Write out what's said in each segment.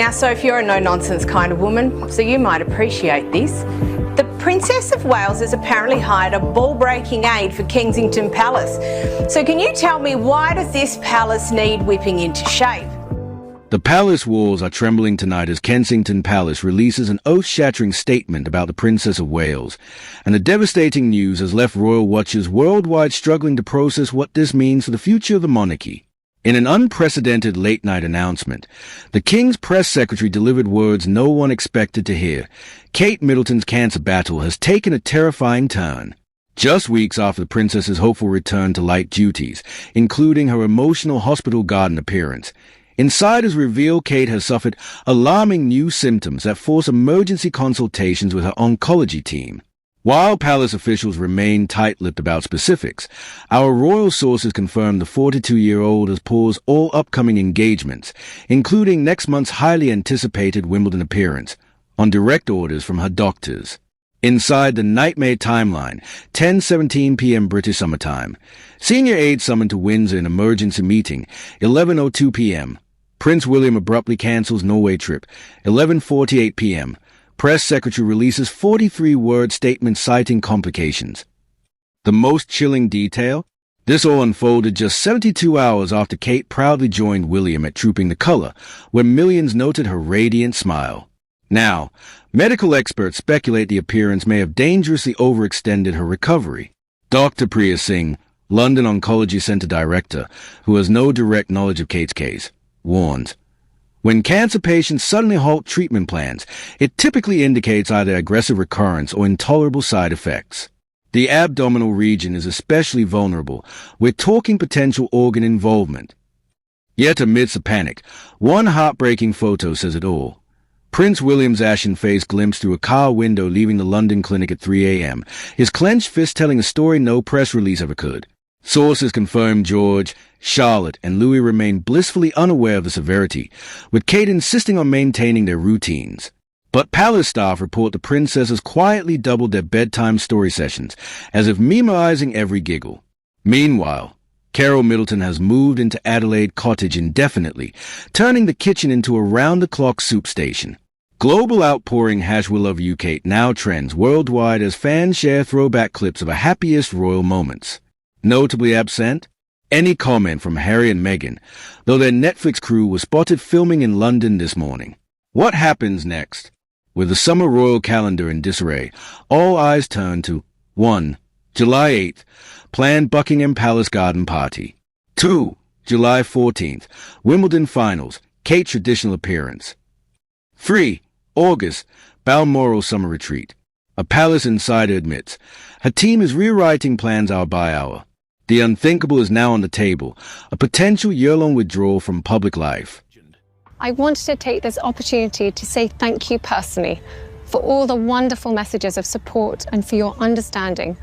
Now, Soph, you're a no-nonsense kind of woman, so you might appreciate this. The Princess of Wales has apparently hired a ball-breaking aide for Kensington Palace. So can you tell me, why does this palace need whipping into shape? The palace walls are trembling tonight as Kensington Palace releases an oath-shattering statement about the Princess of Wales, and the devastating news has left royal watchers worldwide struggling to process what this means for the future of the monarchy. In an unprecedented late-night announcement, the King's press secretary delivered words no one expected to hear. Kate Middleton's cancer battle has taken a terrifying turn. Just weeks after the princess's hopeful return to light duties, including her emotional hospital garden appearance, insiders reveal Kate has suffered alarming new symptoms that force emergency consultations with her oncology team. While palace officials remain tight-lipped about specifics, our royal sources confirm the 42-year-old has paused all upcoming engagements, including next month's highly anticipated Wimbledon appearance, on direct orders from her doctors. Inside the nightmare timeline, 10:17 p.m. British Summer Time. Senior aide summoned to Windsor in emergency meeting, 11:02 p.m. Prince William abruptly cancels Norway trip, 11:48 p.m. Press secretary releases 43-word statement citing complications. The most chilling detail? This all unfolded just 72 hours after Kate proudly joined William at Trooping the Colour, where millions noted her radiant smile. Now, medical experts speculate the appearance may have dangerously overextended her recovery. Dr. Priya Singh, London Oncology Centre Director, who has no direct knowledge of Kate's case, warns, when cancer patients suddenly halt treatment plans, it typically indicates either aggressive recurrence or intolerable side effects. The abdominal region is especially vulnerable. We're talking potential organ involvement. Yet amidst the panic, one heartbreaking photo says it all. Prince William's ashen face glimpsed through a car window leaving the London clinic at 3 a.m., his clenched fist telling a story no press release ever could. Sources confirm George, Charlotte, and Louis remain blissfully unaware of the severity, with Kate insisting on maintaining their routines. But palace staff report the princesses quietly doubled their bedtime story sessions, as if memorizing every giggle. Meanwhile, Carol Middleton has moved into Adelaide Cottage indefinitely, turning the kitchen into a round-the-clock soup station. Global outpouring #WeLoveYouKate now trends worldwide as fans share throwback clips of her happiest royal moments. Notably absent? Any comment from Harry and Meghan, though their Netflix crew was spotted filming in London this morning. What happens next? With the summer royal calendar in disarray, all eyes turn to 1. July 8th, planned Buckingham Palace garden party. 2. July 14th, Wimbledon finals, Kate's traditional appearance. 3. August, Balmoral summer retreat. A palace insider admits her team is rewriting plans hour by hour. The unthinkable is now on the table, a potential year-long withdrawal from public life. I wanted to take this opportunity to say thank you personally for all the wonderful messages of support and for your understanding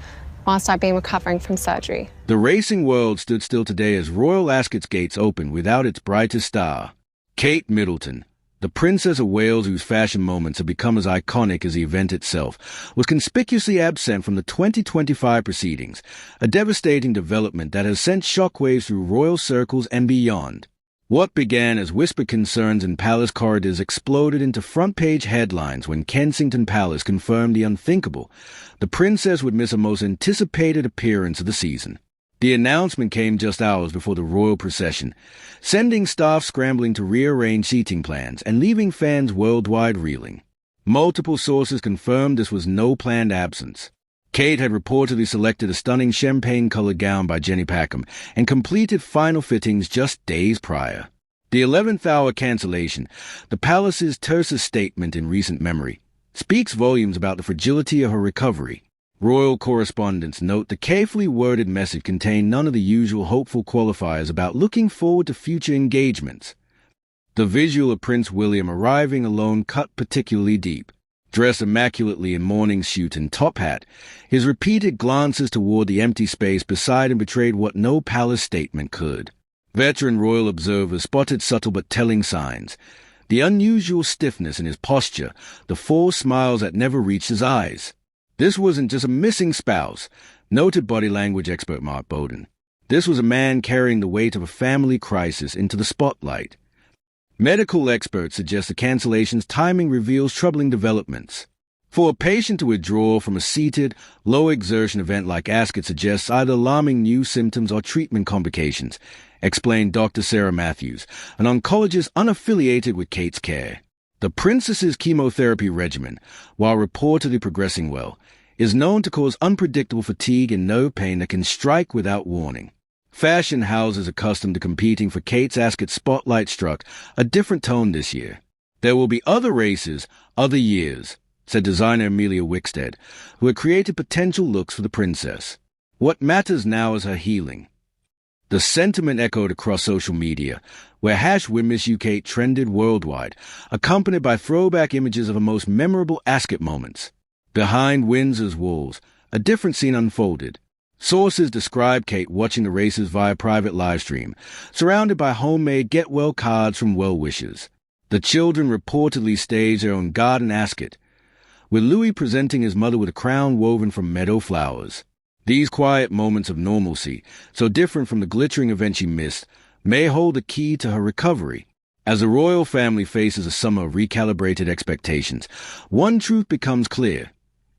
whilst I've been recovering from surgery. The racing world stood still today as Royal Ascot's gates opened without its brightest star. Kate Middleton, the Princess of Wales whose fashion moments have become as iconic as the event itself, was conspicuously absent from the 2025 proceedings, a devastating development that has sent shockwaves through royal circles and beyond. What began as whispered concerns in palace corridors exploded into front-page headlines when Kensington Palace confirmed the unthinkable. The princess would miss a most anticipated appearance of the season. The announcement came just hours before the royal procession, sending staff scrambling to rearrange seating plans and leaving fans worldwide reeling. Multiple sources confirmed this was no planned absence. Kate had reportedly selected a stunning champagne-colored gown by Jenny Packham and completed final fittings just days prior. The 11th hour cancellation, the palace's tersest statement in recent memory, speaks volumes about the fragility of her recovery. Royal correspondents note the carefully worded message contained none of the usual hopeful qualifiers about looking forward to future engagements. The visual of Prince William arriving alone cut particularly deep. Dressed immaculately in morning suit and top hat, his repeated glances toward the empty space beside him betrayed what no palace statement could. Veteran royal observers spotted subtle but telling signs. The unusual stiffness in his posture, the forced smiles that never reached his eyes. This wasn't just a missing spouse, noted body language expert Mark Bowden. This was a man carrying the weight of a family crisis into the spotlight. Medical experts suggest the cancellation's timing reveals troubling developments. For a patient to withdraw from a seated, low-exertion event like ASCOT suggests either alarming new symptoms or treatment complications, explained Dr. Sarah Matthews, an oncologist unaffiliated with Kate's care. The princess's chemotherapy regimen, while reportedly progressing well, is known to cause unpredictable fatigue and nerve pain that can strike without warning. Fashion houses accustomed to competing for Kate's ASCOT spotlight struck a different tone this year. There will be other races, other years, said designer Amelia Wickstead, who had created potential looks for the princess. What matters now is her healing. The sentiment echoed across social media, where #WeMissYouKate trended worldwide, accompanied by throwback images of her most memorable ASCOT moments. Behind Windsor's walls, a different scene unfolded. Sources describe Kate watching the races via private livestream, surrounded by homemade get-well cards from well-wishers. The children reportedly staged their own garden ASCOT, with Louis presenting his mother with a crown woven from meadow flowers. These quiet moments of normalcy, so different from the glittering event she missed, may hold the key to her recovery. As the royal family faces a summer of recalibrated expectations, one truth becomes clear.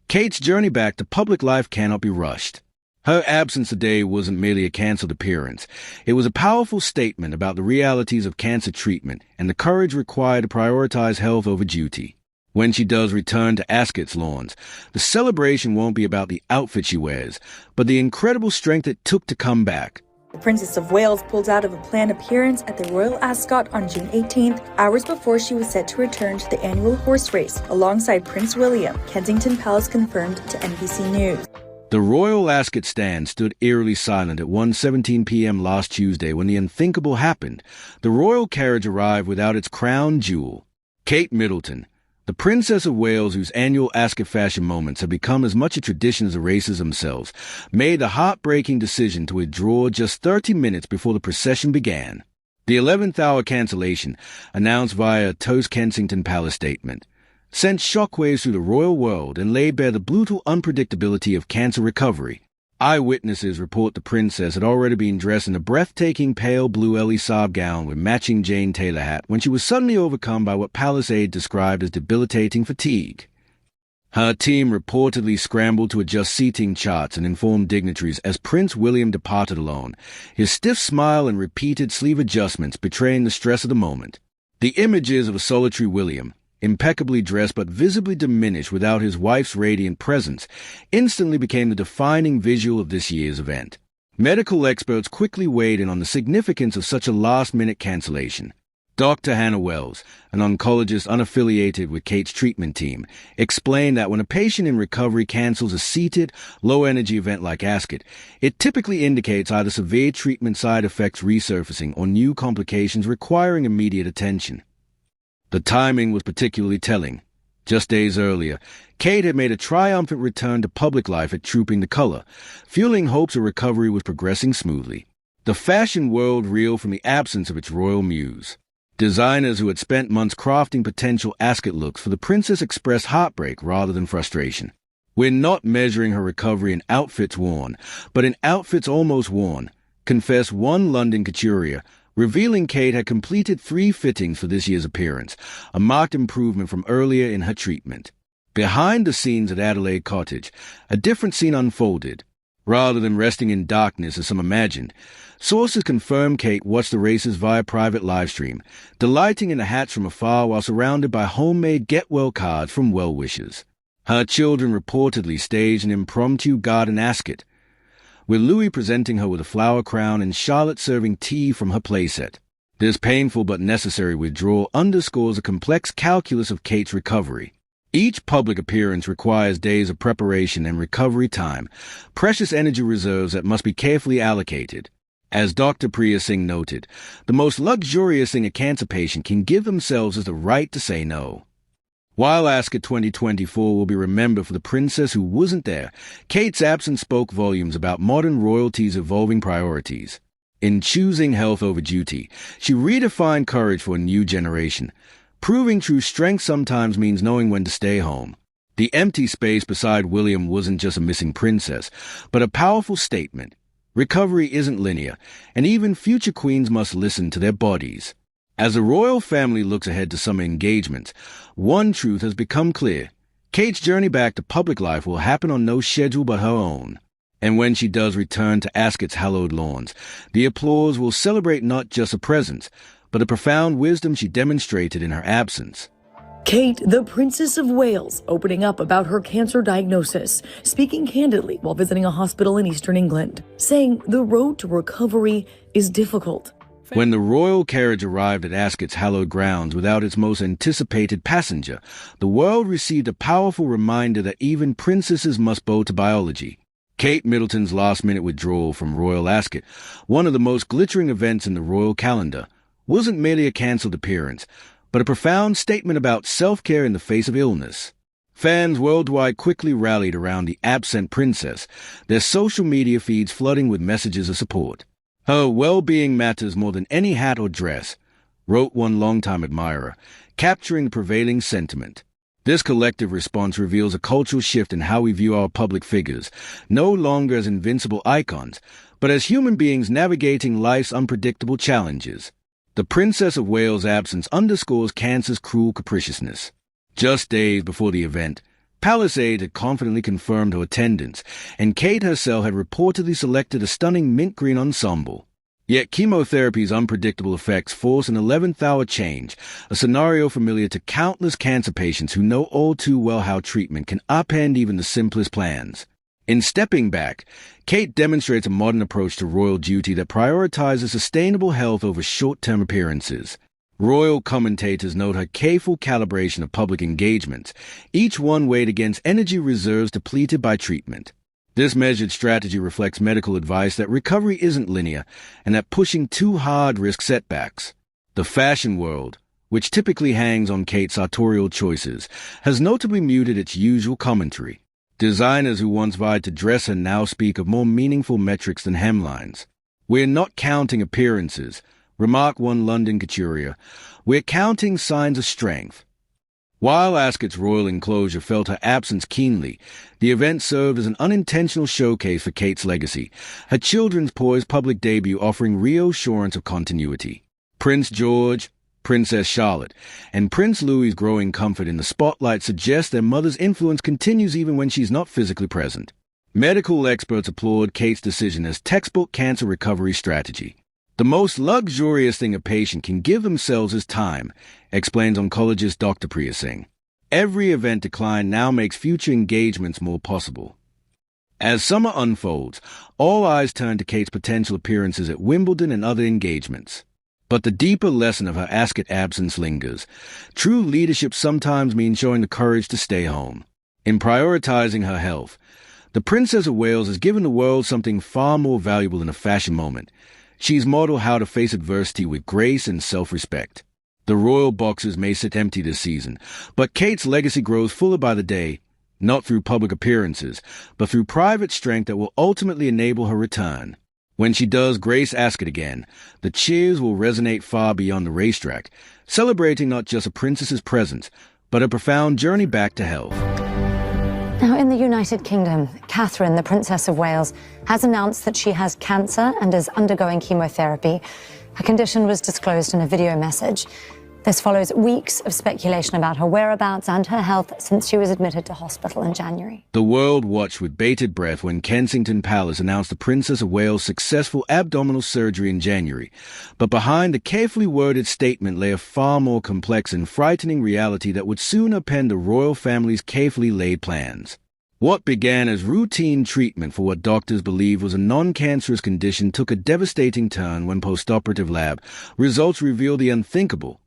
Kate's journey back to public life cannot be rushed. Her absence today wasn't merely a cancelled appearance. It was a powerful statement about the realities of cancer treatment and the courage required to prioritize health over duty. When she does return to ASCOT's lawns, the celebration won't be about the outfit she wears, but the incredible strength it took to come back. The Princess of Wales pulled out of a planned appearance at the Royal Ascot on June 18th, hours before she was set to return to the annual horse race alongside Prince William, Kensington Palace confirmed to NBC News. The Royal Ascot stand stood eerily silent at 1:17 p.m. last Tuesday when the unthinkable happened. The royal carriage arrived without its crown jewel. Kate Middleton, the Princess of Wales, whose annual Ascot fashion moments have become as much a tradition as the races themselves, made the heartbreaking decision to withdraw just 30 minutes before the procession began. The 11th hour cancellation, announced via a toast Kensington Palace statement, sent shockwaves through the royal world and laid bare the brutal unpredictability of cancer recovery. Eyewitnesses report the princess had already been dressed in a breathtaking pale blue Elie Saab gown with matching Jane Taylor hat when she was suddenly overcome by what palace aide described as debilitating fatigue. Her team reportedly scrambled to adjust seating charts and inform dignitaries as Prince William departed alone, his stiff smile and repeated sleeve adjustments betraying the stress of the moment. The images of a solitary William, impeccably dressed but visibly diminished without his wife's radiant presence, instantly became the defining visual of this year's event. Medical experts quickly weighed in on the significance of such a last-minute cancellation. Dr. Hannah Wells, an oncologist unaffiliated with Kate's treatment team, explained that when a patient in recovery cancels a seated, low-energy event like ASCOT, it typically indicates either severe treatment side effects resurfacing or new complications requiring immediate attention. The timing was particularly telling. Just days earlier, Kate had made a triumphant return to public life at Trooping the Colour, fueling hopes her recovery was progressing smoothly. The fashion world reeled from the absence of its royal muse. Designers who had spent months crafting potential ASCOT looks for the princess expressed heartbreak rather than frustration. "We're not measuring her recovery in outfits worn, but in outfits almost worn," confessed one London couturier, revealing Kate had completed 3 fittings for this year's appearance, a marked improvement from earlier in her treatment. Behind the scenes at Adelaide Cottage, a different scene unfolded. Rather than resting in darkness as some imagined, sources confirm Kate watched the races via private livestream, delighting in the hats from afar while surrounded by homemade get-well cards from well-wishers. Her children reportedly staged an impromptu garden ASCOT, with Louis presenting her with a flower crown and Charlotte serving tea from her playset. This painful but necessary withdrawal underscores the complex calculus of Kate's recovery. Each public appearance requires days of preparation and recovery time, precious energy reserves that must be carefully allocated. As Dr. Priya Singh noted, the most luxurious thing a cancer patient can give themselves is the right to say no. While ASCOT 2024 will be remembered for the princess who wasn't there, Kate's absence spoke volumes about modern royalty's evolving priorities. In choosing health over duty, she redefined courage for a new generation. Proving true strength sometimes means knowing when to stay home. The empty space beside William wasn't just a missing princess, but a powerful statement. Recovery isn't linear, and even future queens must listen to their bodies. As the royal family looks ahead to summer engagements, one truth has become clear. Kate's journey back to public life will happen on no schedule but her own. And when she does return to Ascot's hallowed lawns, the applause will celebrate not just her presence, but the profound wisdom she demonstrated in her absence. Kate, the Princess of Wales, opening up about her cancer diagnosis, speaking candidly while visiting a hospital in eastern England, saying the road to recovery is difficult. When the royal carriage arrived at Ascot's hallowed grounds without its most anticipated passenger, the world received a powerful reminder that even princesses must bow to biology. Kate Middleton's last-minute withdrawal from Royal Ascot, one of the most glittering events in the royal calendar, wasn't merely a cancelled appearance, but a profound statement about self-care in the face of illness. Fans worldwide quickly rallied around the absent princess, their social media feeds flooding with messages of support. Her well-being matters more than any hat or dress, wrote one longtime admirer, capturing the prevailing sentiment. This collective response reveals a cultural shift in how we view our public figures, no longer as invincible icons, but as human beings navigating life's unpredictable challenges. The Princess of Wales' absence underscores cancer's cruel capriciousness. Just days before the event, Palace Aide had confidently confirmed her attendance, and Kate herself had reportedly selected a stunning mint green ensemble. Yet chemotherapy's unpredictable effects force an 11th-hour change, a scenario familiar to countless cancer patients who know all too well how treatment can upend even the simplest plans. In stepping back, Kate demonstrates a modern approach to royal duty that prioritizes sustainable health over short-term appearances. Royal commentators note her careful calibration of public engagements, each one weighed against energy reserves depleted by treatment. This measured strategy reflects medical advice that recovery isn't linear and that pushing too hard risks setbacks. The fashion world, which typically hangs on Kate's sartorial choices, has notably muted its usual commentary. Designers who once vied to dress her now speak of more meaningful metrics than hemlines. "We're not counting appearances," remarked one London couturier. "We're counting signs of strength." While Ascot's royal enclosure felt her absence keenly, the event served as an unintentional showcase for Kate's legacy, her children's poised public debut offering reassurance of continuity. Prince George, Princess Charlotte, and Prince Louis's growing comfort in the spotlight suggests their mother's influence continues even when she's not physically present. Medical experts applaud Kate's decision as textbook cancer recovery strategy. "The most luxurious thing a patient can give themselves is time," explains oncologist Dr. Priya Singh. Every event decline now makes future engagements more possible. As summer unfolds, all eyes turn to Kate's potential appearances at Wimbledon and other engagements. But the deeper lesson of her Ascot absence lingers. True leadership sometimes means showing the courage to stay home. In prioritizing her health, the Princess of Wales has given the world something far more valuable than a fashion moment. She's modeled how to face adversity with grace and self-respect. The royal boxes may sit empty this season, but Kate's legacy grows fuller by the day, not through public appearances, but through private strength that will ultimately enable her return. When she does grace Ascot again, the cheers will resonate far beyond the racetrack, celebrating not just a princess's presence, but a profound journey back to health. Now, in the United Kingdom, Catherine, the Princess of Wales, has announced that she has cancer and is undergoing chemotherapy. Her condition was disclosed in a video message. This follows weeks of speculation about her whereabouts and her health since she was admitted to hospital in January. The world watched with bated breath when Kensington Palace announced the Princess of Wales' successful abdominal surgery in January. But behind the carefully worded statement lay a far more complex and frightening reality that would soon upend the royal family's carefully laid plans. What began as routine treatment for what doctors believed was a non-cancerous condition took a devastating turn when post-operative lab results revealed the unthinkable.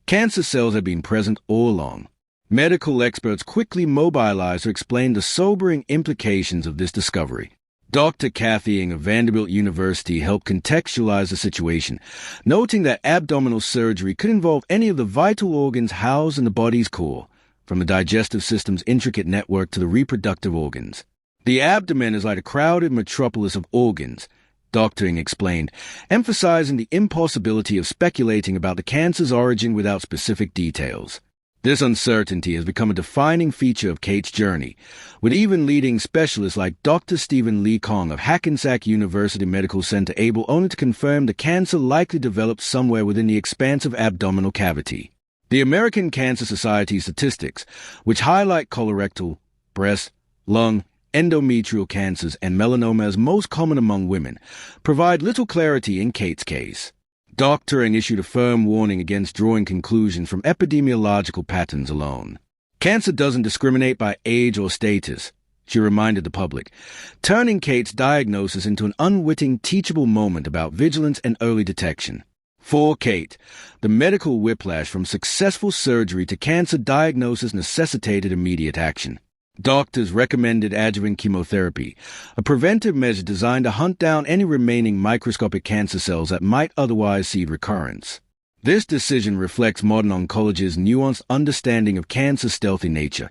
Cancer cells had been present all along. Medical experts quickly mobilized to explain the sobering implications of this discovery. Dr. Kathy Ng of Vanderbilt University helped contextualize the situation, noting that abdominal surgery could involve any of the vital organs housed in the body's core, from the digestive system's intricate network to the reproductive organs. The abdomen is like a crowded metropolis of organs, Dr. Ng explained, emphasizing the impossibility of speculating about the cancer's origin without specific details. This uncertainty has become a defining feature of Kate's journey, with even leading specialists like Dr. Stephen Lee Kong of Hackensack University Medical Center able only to confirm the cancer likely developed somewhere within the expansive abdominal cavity. The American Cancer Society statistics, which highlight colorectal, breast, lung, endometrial cancers, and melanoma as most common among women, provide little clarity in Kate's case. Dr. Ng issued a firm warning against drawing conclusions from epidemiological patterns alone. Cancer doesn't discriminate by age or status, she reminded the public, turning Kate's diagnosis into an unwitting, teachable moment about vigilance and early detection. For Kate, the medical whiplash from successful surgery to cancer diagnosis necessitated immediate action. Doctors recommended adjuvant chemotherapy, a preventive measure designed to hunt down any remaining microscopic cancer cells that might otherwise seed recurrence. This decision reflects modern oncology's nuanced understanding of cancer's stealthy nature.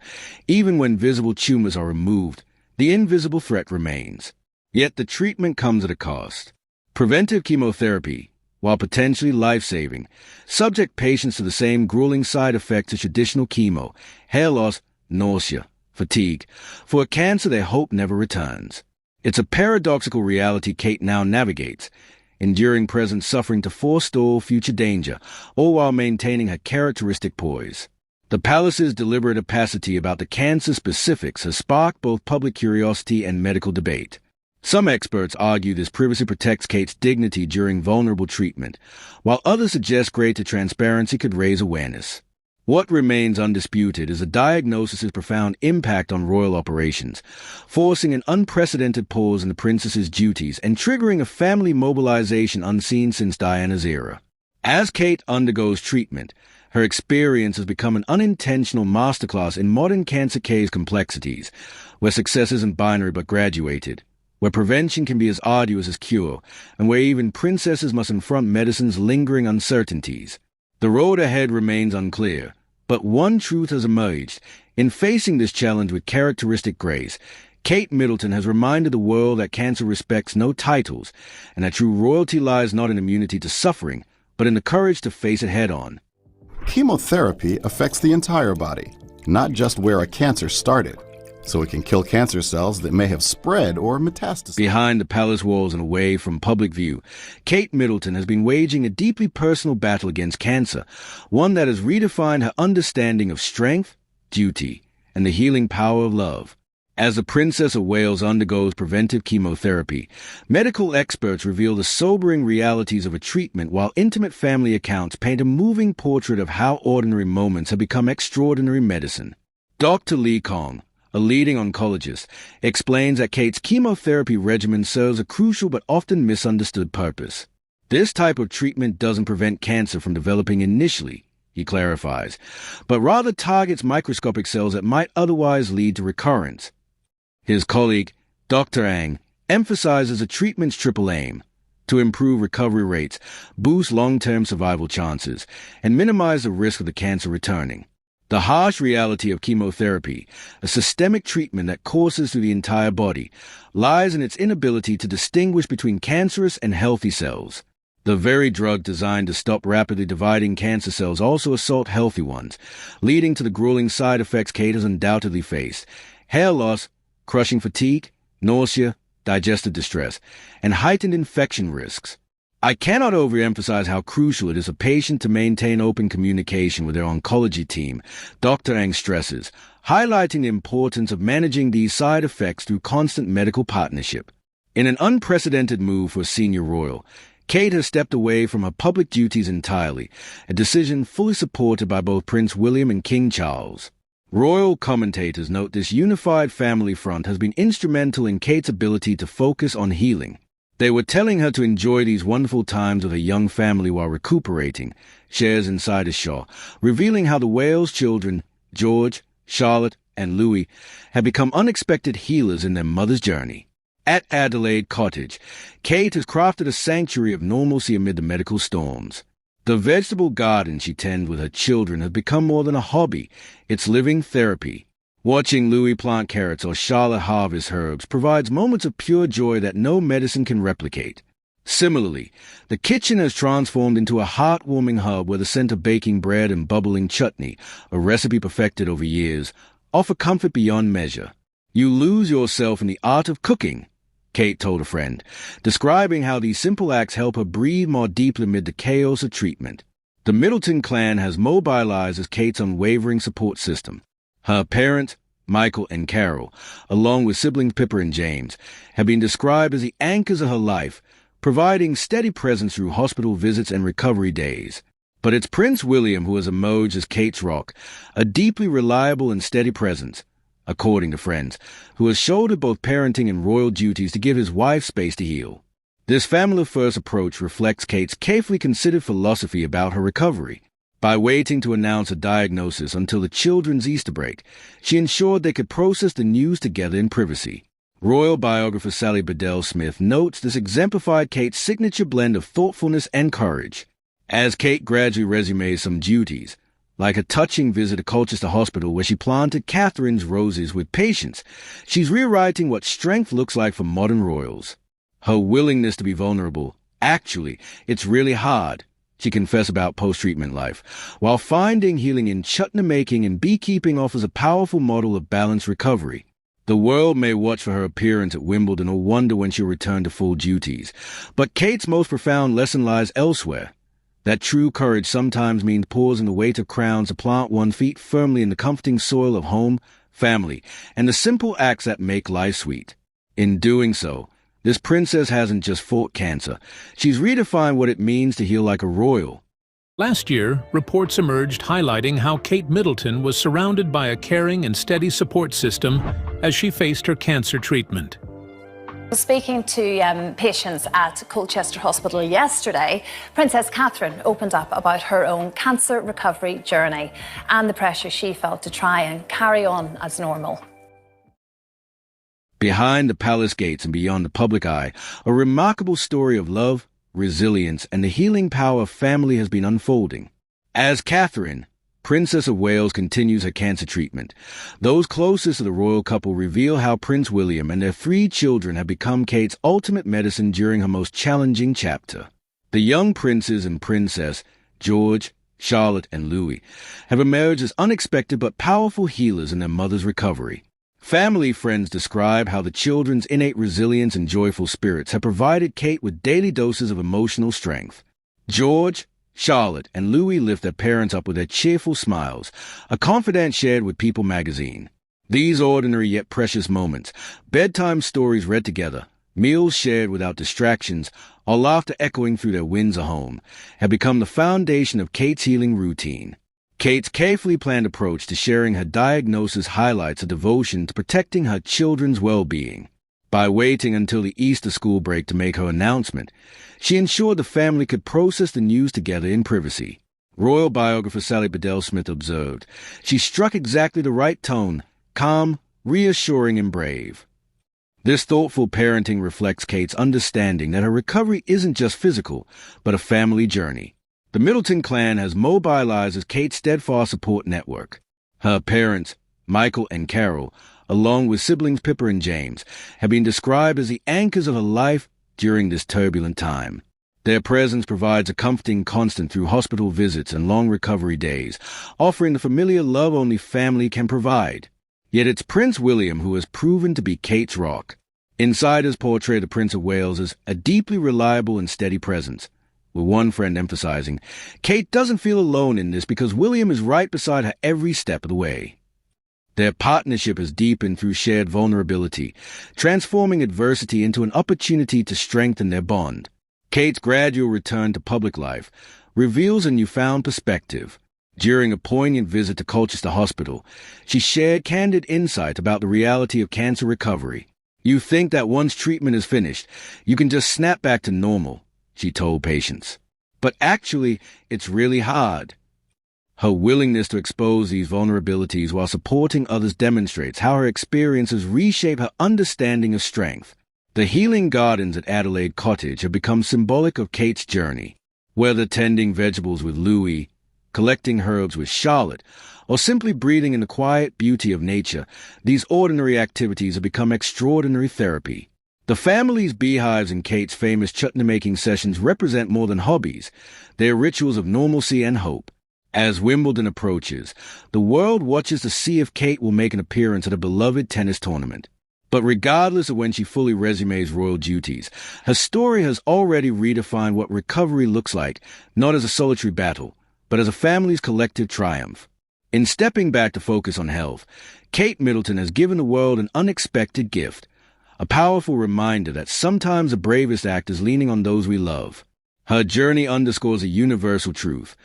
Even when visible tumors are removed, the invisible threat remains. Yet the treatment comes at a cost. Preventive chemotherapy, while potentially life-saving, subject patients to the same grueling side effects as traditional chemo: hair loss, nausea, fatigue. For a cancer they hope never returns. It's a paradoxical reality Kate now navigates, enduring present suffering to forestall future danger, all while maintaining her characteristic poise. The palace's deliberate opacity about the cancer specifics has sparked both public curiosity and medical debate. Some experts argue this privacy protects Kate's dignity during vulnerable treatment, while others suggest greater transparency could raise awareness. What remains undisputed is the diagnosis's profound impact on royal operations, forcing an unprecedented pause in the princess's duties and triggering a family mobilization unseen since Diana's era. As Kate undergoes treatment, her experience has become an unintentional masterclass in modern cancer care's complexities, where success isn't binary but graduated, where prevention can be as arduous as cure, and where even princesses must confront medicine's lingering uncertainties. The road ahead remains unclear, but one truth has emerged. In facing this challenge with characteristic grace, Kate Middleton has reminded the world that cancer respects no titles, and that true royalty lies not in immunity to suffering, but in the courage to face it head-on. Chemotherapy affects the entire body, not just where a cancer started, so it can kill cancer cells that may have spread or metastasized. Behind the palace walls and away from public view, Kate Middleton has been waging a deeply personal battle against cancer, one that has redefined her understanding of strength, duty, and the healing power of love. As the Princess of Wales undergoes preventive chemotherapy, medical experts reveal the sobering realities of a treatment, while intimate family accounts paint a moving portrait of how ordinary moments have become extraordinary medicine. Dr. Lee Kong, a leading oncologist, explains that Kate's chemotherapy regimen serves a crucial but often misunderstood purpose. This type of treatment doesn't prevent cancer from developing initially, he clarifies, but rather targets microscopic cells that might otherwise lead to recurrence. His colleague, Dr. Ng, emphasizes the treatment's triple aim: to improve recovery rates, boost long-term survival chances, and minimize the risk of the cancer returning. The harsh reality of chemotherapy, a systemic treatment that courses through the entire body, lies in its inability to distinguish between cancerous and healthy cells. The very drug designed to stop rapidly dividing cancer cells also assault healthy ones, leading to the grueling side effects Kate has undoubtedly faced: hair loss, crushing fatigue, nausea, digestive distress, and heightened infection risks. I cannot overemphasize how crucial it is for patients to maintain open communication with their oncology team, Dr. Ng stresses, highlighting the importance of managing these side effects through constant medical partnership. In an unprecedented move for a senior royal, Kate has stepped away from her public duties entirely, a decision fully supported by both Prince William and King Charles. Royal commentators note this unified family front has been instrumental in Kate's ability to focus on healing. They were telling her to enjoy these wonderful times with her young family while recuperating, shares Insider Shaw, revealing how the Wales children, George, Charlotte, and Louis, had become unexpected healers in their mother's journey. At Adelaide Cottage, Kate has crafted a sanctuary of normalcy amid the medical storms. The vegetable garden she tends with her children has become more than a hobby. It's living therapy. Watching Louis plant carrots or Charlotte harvest herbs provides moments of pure joy that no medicine can replicate. Similarly, the kitchen has transformed into a heartwarming hub where the scent of baking bread and bubbling chutney, a recipe perfected over years, offer comfort beyond measure. You lose yourself in the art of cooking, Kate told a friend, describing how these simple acts help her breathe more deeply amid the chaos of treatment. The Middleton clan has mobilized as Kate's unwavering support system. Her parents, Michael and Carol, along with siblings Pippa and James, have been described as the anchors of her life, providing steady presence through hospital visits and recovery days. But it's Prince William who has emerged as Kate's rock, a deeply reliable and steady presence, according to friends, who has shouldered both parenting and royal duties to give his wife space to heal. This family-first approach reflects Kate's carefully considered philosophy about her recovery. By waiting to announce a diagnosis until the children's Easter break, she ensured they could process the news together in privacy. Royal biographer Sally Bedell-Smith notes this exemplified Kate's signature blend of thoughtfulness and courage. As Kate gradually resumes some duties, like a touching visit to Colchester Hospital where she planted Catherine's roses with patience, she's rewriting what strength looks like for modern royals. Her willingness to be vulnerable, actually, it's really hard, she confessed about post-treatment life, while finding healing in chutney making and beekeeping offers a powerful model of balanced recovery. The world may watch for her appearance at Wimbledon or wonder when she'll return to full duties, but Kate's most profound lesson lies elsewhere. That true courage sometimes means pausing the weight of crowns to plant one's feet firmly in the comforting soil of home, family, and the simple acts that make life sweet. In doing so, this princess hasn't just fought cancer, she's redefined what it means to heal like a royal. Last year, reports emerged highlighting how Kate Middleton was surrounded by a caring and steady support system as she faced her cancer treatment. Speaking to patients at Colchester Hospital yesterday, Princess Catherine opened up about her own cancer recovery journey and the pressure she felt to try and carry on as normal. Behind the palace gates and beyond the public eye, a remarkable story of love, resilience, and the healing power of family has been unfolding. As Catherine, Princess of Wales, continues her cancer treatment, those closest to the royal couple reveal how Prince William and their 3 children have become Kate's ultimate medicine during her most challenging chapter. The young princes and princess, George, Charlotte, and Louis, have emerged as unexpected but powerful healers in their mother's recovery. Family friends describe how the children's innate resilience and joyful spirits have provided Kate with daily doses of emotional strength. George, Charlotte, and Louis lift their parents up with their cheerful smiles, a confidence shared with People magazine. These ordinary yet precious moments, bedtime stories read together, meals shared without distractions, or laughter echoing through their Windsor home, have become the foundation of Kate's healing routine. Kate's carefully planned approach to sharing her diagnosis highlights a devotion to protecting her children's well-being. By waiting until the Easter school break to make her announcement, she ensured the family could process the news together in privacy. Royal biographer Sally Bedell-Smith observed, "She struck exactly the right tone, calm, reassuring, and brave." This thoughtful parenting reflects Kate's understanding that her recovery isn't just physical, but a family journey. The Middleton clan has mobilized as Kate's steadfast support network. Her parents, Michael and Carol, along with siblings Pippa and James, have been described as the anchors of her life during this turbulent time. Their presence provides a comforting constant through hospital visits and long recovery days, offering the familiar love only family can provide. Yet it's Prince William who has proven to be Kate's rock. Insiders portray the Prince of Wales as a deeply reliable and steady presence, with one friend emphasizing, Kate doesn't feel alone in this because William is right beside her every step of the way. Their partnership has deepened through shared vulnerability, transforming adversity into an opportunity to strengthen their bond. Kate's gradual return to public life reveals a newfound perspective. During a poignant visit to Colchester Hospital, she shared candid insight about the reality of cancer recovery. "You think that once treatment is finished, you can just snap back to normal," she told patients. But actually, it's really hard. Her willingness to expose these vulnerabilities while supporting others demonstrates how her experiences reshape her understanding of strength. The healing gardens at Adelaide Cottage have become symbolic of Kate's journey. Whether tending vegetables with Louis, collecting herbs with Charlotte, or simply breathing in the quiet beauty of nature, these ordinary activities have become extraordinary therapy. The family's beehives and Kate's famous chutney-making sessions represent more than hobbies. They're rituals of normalcy and hope. As Wimbledon approaches, the world watches to see if Kate will make an appearance at a beloved tennis tournament. But regardless of when she fully resumes royal duties, her story has already redefined what recovery looks like, not as a solitary battle, but as a family's collective triumph. In stepping back to focus on health, Kate Middleton has given the world an unexpected gift, a powerful reminder that sometimes the bravest act is leaning on those we love. Her journey underscores a universal truth,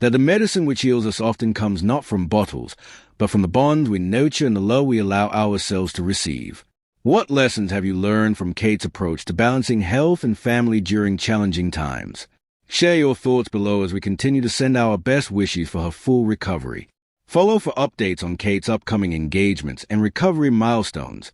that the medicine which heals us often comes not from bottles, but from the bonds we nurture and the love we allow ourselves to receive. What lessons have you learned from Kate's approach to balancing health and family during challenging times? Share your thoughts below as we continue to send our best wishes for her full recovery. Follow for updates on Kate's upcoming engagements and recovery milestones.